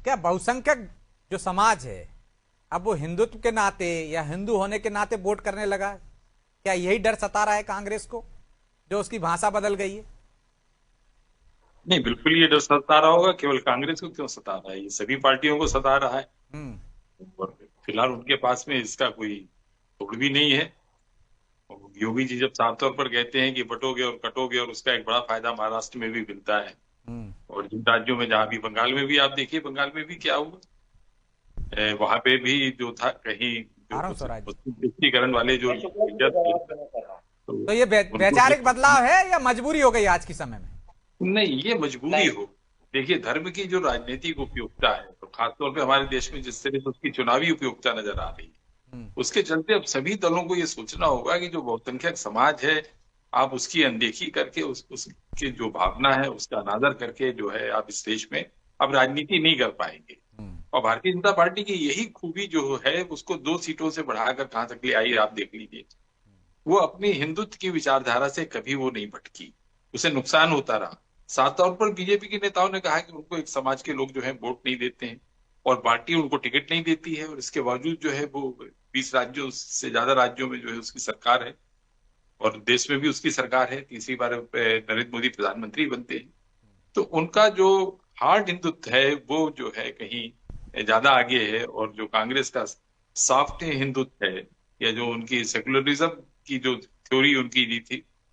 क्या बहुसंख्यक जो समाज है अब वो हिंदुत्व के नाते या हिंदू होने के नाते वोट करने लगा? क्या यही डर सता रहा है कांग्रेस को, जो उसकी भाषा बदल गई है? नहीं, बिल्कुल ये डर सता रहा होगा। केवल कांग्रेस को क्यों सता रहा है, ये सभी पार्टियों को सता रहा है। हम्म। और फिलहाल उनके पास में इसका कोई तोड़ भी नहीं है। और योगी जी जब साफ तौर पर कहते हैं कि बटोगे और कटोगे, और उसका एक बड़ा फायदा महाराष्ट्र में भी मिलता है। हम्म। और जिन राज्यों में, जहां भी बंगाल में भी आप देखिए, बंगाल में भी क्या हुआ, वहां पे भी जो था कहीं, जो आ रहा हूँ स्वराज। तुष्टीकरण वाले जो लीडर थे, तो तो ये उनको वैचारिक बदलाव है या मजबूरी हो गई आज के समय में? नहीं, ये मजबूरी हो। देखिए, धर्म की जो राजनीतिक उपयोगिता है, तो खासतौर पे हमारे देश में जिस तरह से उसकी चुनावी उपयोगिता नजर आ रही है, हम्म। उसके चलते अब सभी दलों को ये सोचना होगा कि जो बहुसंख्यक समाज है, आप उसकी अनदेखी करके, उसकी जो भावना है उसका अनादर करके जो है, आप इस देश में अब राजनीति नहीं कर पाएंगे। हम्म। और भारतीय जनता पार्टी की यही खूबी जो है, उसको 2 सीटों से बढ़ाकर कहां तक ले आई, आप देख लीजिए। वो अपनी हिंदुत्व की विचारधारा से कभी वो नहीं भटकी, उसे नुकसान होता रहा। साफ तौर पर बीजेपी के नेताओं ने कहा कि उनको एक समाज के लोग जो है वोट नहीं देते हैं, और पार्टी उनको टिकट नहीं देती है, और इसके बावजूद जो है वो 20 राज्यों से ज्यादा राज्यों में जो है उसकी सरकार है। और देश में भी उसकी सरकार है, तीसरी बार नरेंद्र मोदी प्रधानमंत्री बनते हैं। तो उनका जो हार्ड हिंदुत्व है वो जो है कहीं ज्यादा आगे है। और जो कांग्रेस का सॉफ्ट हिंदुत्व है, या जो उनकी सेकुलरिज्म की जो थ्योरी उनकी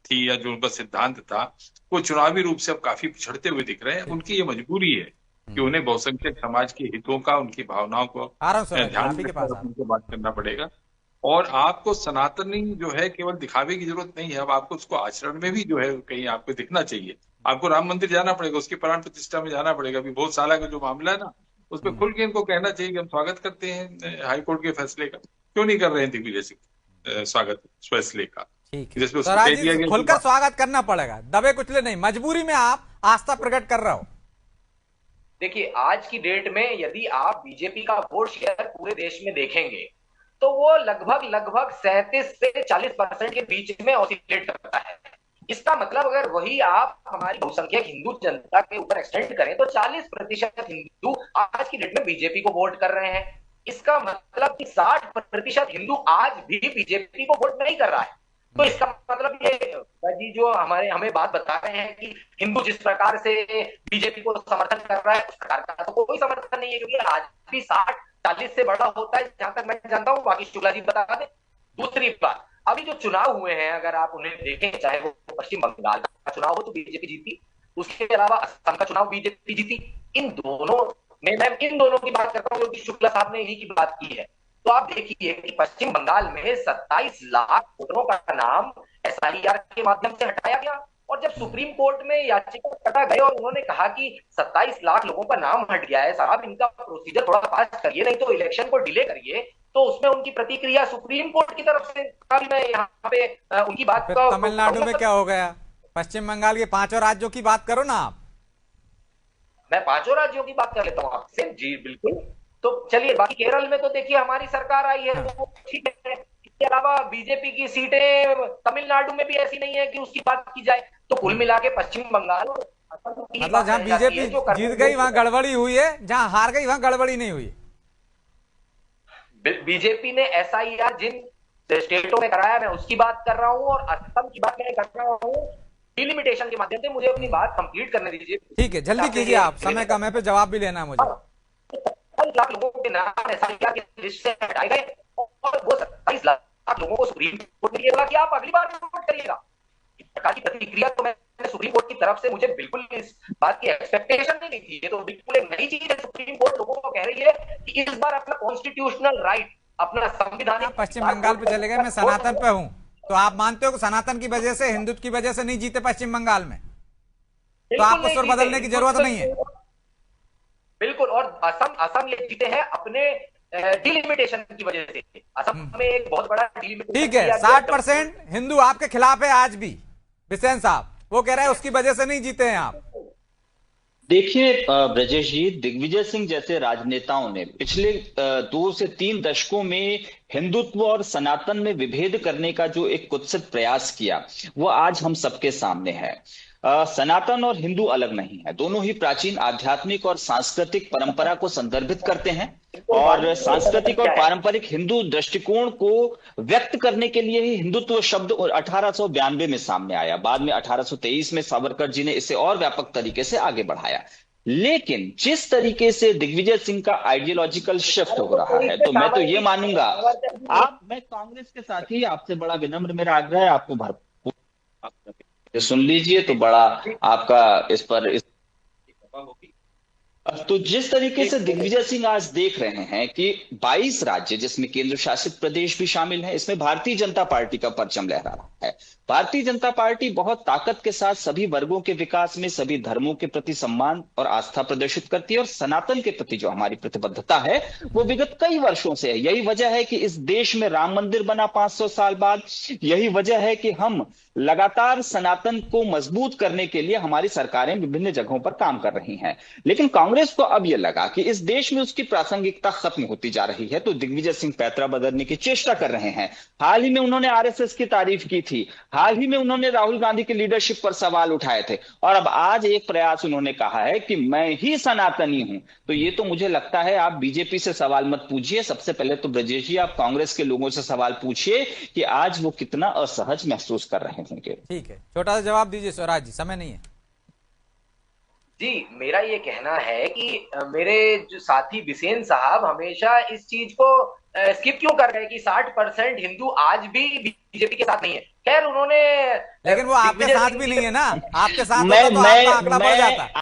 थी या जो उनका सिद्धांत था, वो चुनावी रूप से अब काफी पिछड़ते हुए दिख रहे हैं। ठीक। उनकी ये मजबूरी है कि हम्म। उन्हें बहुसंख्यक समाज के हितों का, उनकी भावनाओं को आ रहा हूँ स्वराज जी, ध्यान आप ही में के पास रखकर आ रहा उनको बात करना पड़ेगा। और आपको सनातनी जो है केवल दिखावे की जरूरत नहीं है, अब आपको उसको आचरण में भी जो है कहीं आपको दिखना चाहिए। आपको राम मंदिर जाना पड़ेगा, उसकी प्राण प्रतिष्ठा में जाना पड़ेगा। अभी बहुत साल का जो मामला है ना, उस पर हूँ। खुल के इनको कहना चाहिए कि हम स्वागत करते हैं हाई कोर्ट के फैसले का। क्यों नहीं कर रहे हैं दिग्विजय सिंह स्वागत फैसले का, ठीक है जिसमें उसको स्वराज कह दिया जी, गया कि खुलकर स्वागत करना पड़ेगा, दबे कुचले नहीं, मजबूरी में आप आस्था प्रकट कर रहे हो। देखिए, आज की डेट में यदि आप बीजेपी का वोट शेयर पूरे देश में देखेंगे तो वो लगभग लगभग 37 से 40% के बीच में ऑसिलेट करता है। इसका मतलब अगर वही आप हमारी बहुसंख्यक हिंदू जनता के ऊपर एक्सटेंड करें तो 40% हिंदू आज की डेट में बीजेपी को वोट कर रहे हैं। इसका मतलब कि 60% हिंदू आज भी बीजेपी को वोट नहीं कर रहा है। तो इसका मतलब ये जी जो हमारे हमें बात बता रहे हैं कि हिंदू जिस प्रकार से बीजेपी को समर्थन कर रहा है उस प्रकार का तो कोई समर्थन नहीं है, क्योंकि आज भी 60-40 से बड़ा होता है जहां तक मैं जानता हूं। बाकी शुक्ला जी बता दें। दूसरी बात, अभी जो चुनाव हुए हैं अगर आप उन्हें देखें, चाहे वो पश्चिम बंगाल का चुनाव हो तो बीजेपी जीती, उसके अलावा असम का चुनाव बीजेपी जीती। इन दोनों में मैं इन दोनों की बात करता हूँ क्योंकि शुक्ला साहब ने इन्हीं की बात की है। तो आप देखिए कि पश्चिम बंगाल में 27 लाख वोटरों का नाम एसआईआर के माध्यम से हटाया गया। और जब सुप्रीम कोर्ट में याचिका कटा गई और उन्होंने कहा कि 27 लाख लोगों का नाम हट गया है, साहब इनका प्रोसीजर थोड़ा फास्ट करिए, नहीं तो इलेक्शन को डिले करिए, तो उसमें उनकी प्रतिक्रिया सुप्रीम कोर्ट की तरफ से भी मैं यहाँ पे उनकी बात फिर का तमिलनाडु में क्या हो गया? पश्चिम बंगाल के 5 राज्यों की बात करो ना आप। मैं 5 राज्यों की बात कर लेता हूँ आपसे जी, बिल्कुल। तो चलिए, बाकी केरल में तो देखिए हमारी सरकार आई है तो ठीक है। इसके अलावा बीजेपी की सीटें तमिलनाडु में भी ऐसी नहीं है कि उसकी बात की जाए। तो कुल मिला के पश्चिम बंगाल और असम की मतलब बात जहां रह जाती बीजेपी है, जो जीत करने गई योग्य वहां गड़बड़ी हुई है, जहां हार गई वहां गड़बड़ी नहीं हुई। है। बीजेपी ने एसआईआर जिन स्टेटों में कराया मैं उसकी बात कर रहा हूँ, और असम की बात मैं कर रहा हूँ। डिलिमिटेशन के माध्यम से मुझे अपनी बात कंप्लीट करने दीजिए। ठीक है, जल्दी कीजिए, आप समय कम है, पे जवाब भी लेना है मुझे। 27 लाख लोगों के नाम एसआईआर की लिस्ट से हटाए गए और वो 27 लाख लोगों को सुप्रीम कोर्ट ने बोला कि आप अगली बार वोट करिएगा। इस प्रकार की प्रतिक्रिया तो मैंने सुप्रीम कोर्ट की तरफ से मुझे बिल्कुल इस बात की एक्सपेक्टेशन नहीं थी। ये तो बिल्कुल एक नई चीज है। सुप्रीम कोर्ट लोगों को कह रही है कि इस बार अपना कॉन्स्टिट्यूशनल राइट, अपना आप संविधानिक पश्चिम बंगाल पे चले गए, मैं सनातन पे हूं। तो आप मानते हो कि सनातन की वजह से, हिंदुत्व की वजह से नहीं जीते पश्चिम बंगाल में? तो बिल्कुल आपको नहीं सुर जीते, बदलने की जरूरत नहीं है। बिल्कुल। और असम असम ये जीते हैं अपने डिलिमिटेशन की वजह से। असम में एक बहुत बड़ा डिलिमिटेशन ठीक है, किया गया। 60% हिंदू आपके खिलाफ है आज भी, बिसेन साहब। वो कह रहे हैं उसकी वजह से नहीं जीते हैं आप। देखिए ब्रजेश जी, दिग्विजय सिंह जैसे राजनेताओं ने पिछले 2 से 3 दशकों में हिंदुत्व और सनातन में विभेद करने का जो एक कुत्सित प्रयास किया, वो आज हम सबके सामने है। सनातन और हिंदू अलग नहीं है, दोनों ही प्राचीन आध्यात्मिक और सांस्कृतिक परंपरा को संदर्भित करते हैं और सांस्कृतिक और पारंपरिक हिंदू दृष्टिकोण को व्यक्त करने के लिए ही हिंदुत्व शब्द 1892 में सामने आया। बाद में 1823 में सावरकर जी ने इसे और व्यापक तरीके से आगे बढ़ाया। लेकिन जिस तरीके से दिग्विजय सिंह का आइडियोलॉजिकल शिफ्ट हो रहा है, तो मैं तो ये मानूंगा, मैं कांग्रेस के साथ ही आपसे बड़ा विनम्र मेरा आग्रह है, आपको भरपूर सुन लीजिए तो बड़ा आपका इस पर तो जिस तरीके से दिग्विजय सिंह आज देख रहे हैं कि 22 राज्य जिसमें केंद्र शासित प्रदेश भी शामिल है, इसमें भारतीय जनता पार्टी का परचम लहरा रहा है। भारतीय जनता पार्टी बहुत ताकत के साथ सभी वर्गों के विकास में, सभी धर्मों के प्रति सम्मान और आस्था प्रदर्शित करती है और सनातन के प्रति जो हमारी प्रतिबद्धता है वो विगत कई वर्षों से है। यही वजह है कि इस देश में राम मंदिर बना 500 साल बाद। यही वजह है कि हम लगातार सनातन को मजबूत करने के लिए हमारी सरकारें विभिन्न जगहों पर काम कर रही हैं। लेकिन कांग्रेस को अब यह लगा कि इस देश में उसकी प्रासंगिकता खत्म होती जा रही है, तो दिग्विजय सिंह पैतरा बदलने की चेष्टा कर रहे हैं। हाल ही में उन्होंने आरएसएस की तारीफ की थी, हाल ही में उन्होंने राहुल गांधी की लीडरशिप पर सवाल उठाए थे और अब आज एक प्रयास उन्होंने कहा है कि मैं ही सनातनी हूं। तो ये तो मुझे लगता है आप बीजेपी से सवाल मत पूछिए, सबसे पहले तो ब्रजेश जी आप कांग्रेस के लोगों से सवाल पूछिए कि आज वो कितना असहज महसूस कर रहे होंगे। ठीक है, छोटा सा जवाब दीजिए स्वराज जी, समय नहीं है। जी, मेरा ये कहना है कि मेरे जो साथी बिसेन साहब हमेशा इस चीज को स्किप क्यों कर रहे हैं कि 60% हिंदू आज भी बीजेपी के साथ नहीं है। खैर उन्होंने, लेकिन वो आपके साथ भी नहीं है ना, आपके साथ होता तो आपका आंकड़ा बढ़ जाता।